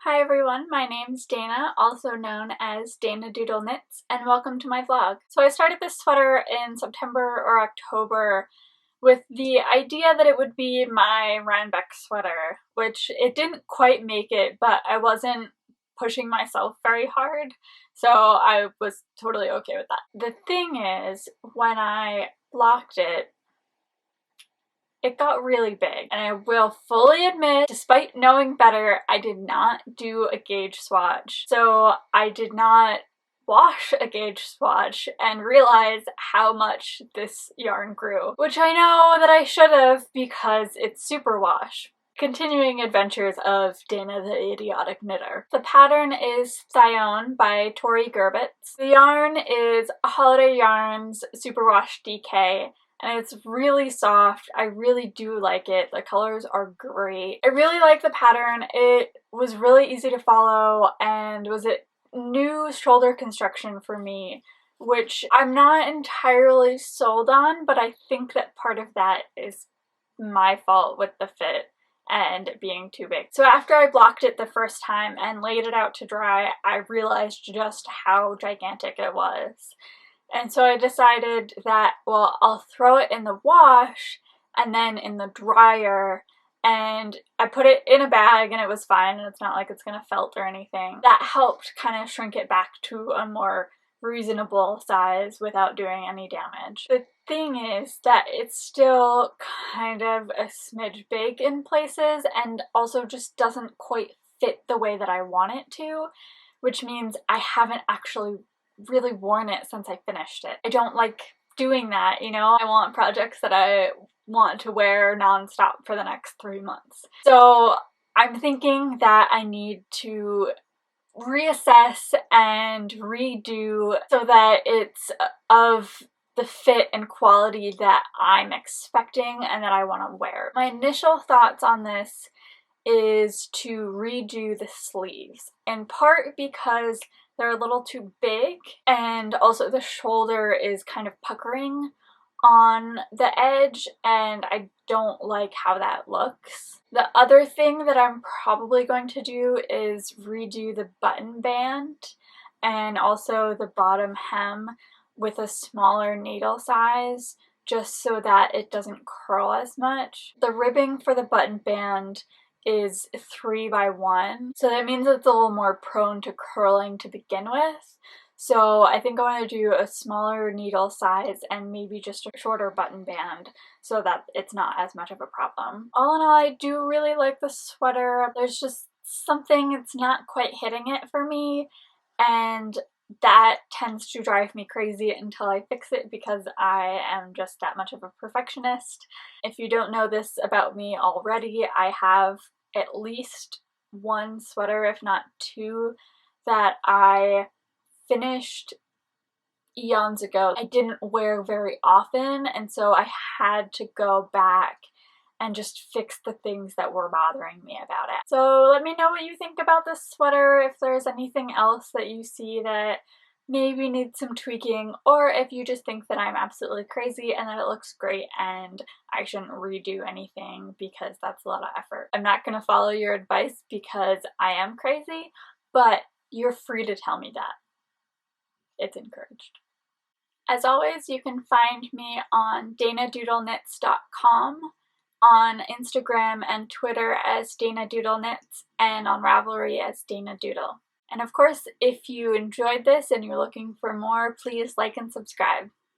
Hi everyone, my name's Dana, also known as Dana Doodle Knits, and welcome to my vlog. So I started this sweater in September or October with the idea that it would be my Rhinebeck sweater, which it didn't quite make it, but I wasn't pushing myself very hard, so I was totally okay with that. The thing is, when I blocked it, it got really big, and I will fully admit, despite knowing better, I did not do a gauge swatch. So I did not wash a gauge swatch and realize how much this yarn grew, which I know that I should have because it's superwash. Continuing adventures of Dana the Idiotic Knitter. The pattern is Thione by Tori Gerbitz. The yarn is Holiday Yarns Superwash DK, and it's really soft. I really do like it. The colors are great. I really like the pattern. It was really easy to follow and was a new shoulder construction for me, which I'm not entirely sold on, but I think that part of that is my fault with the fit and being too big. So after I blocked it the first time and laid it out to dry, I realized just how gigantic it was. And so I decided that, well, I'll throw it in the wash and then in the dryer, and I put it in a bag and it was fine, and it's not like it's gonna felt or anything. That helped kind of shrink it back to a more reasonable size without doing any damage. The thing is that it's still kind of a smidge big in places and also just doesn't quite fit the way that I want it to, which means I haven't actually really worn it since I finished it. I don't like doing that, you know? I want projects that I want to wear non-stop for the next 3 months. So I'm thinking that I need to reassess and redo so that it's of the fit and quality that I'm expecting and that I want to wear. My initial thoughts on this is to redo the sleeves, in part because they're a little too big, and also the shoulder is kind of puckering on the edge, and I don't like how that looks. The other thing that I'm probably going to do is redo the button band and also the bottom hem with a smaller needle size, just so that it doesn't curl as much. The ribbing for the button band is 3x1, so that means it's a little more prone to curling to begin with. So I think I want to do a smaller needle size and maybe just a shorter button band so that it's not as much of a problem. All in all, I do really like the sweater. There's just something that's not quite hitting it for me, and that tends to drive me crazy until I fix it because I am just that much of a perfectionist. If you don't know this about me already, I have at least one sweater, if not two, that I finished eons ago. I didn't wear very often, and so I had to go back and just fix the things that were bothering me about it. So let me know what you think about this sweater, if there's anything else that you see that maybe needs some tweaking, or if you just think that I'm absolutely crazy and that it looks great and I shouldn't redo anything because that's a lot of effort. I'm not gonna follow your advice because I am crazy, but you're free to tell me that. It's encouraged. As always, you can find me on danadoodleknits.com, on Instagram and Twitter as Dana Doodle Knits, and on Ravelry as Dana Doodle. And of course, if you enjoyed this and you're looking for more, please like and subscribe.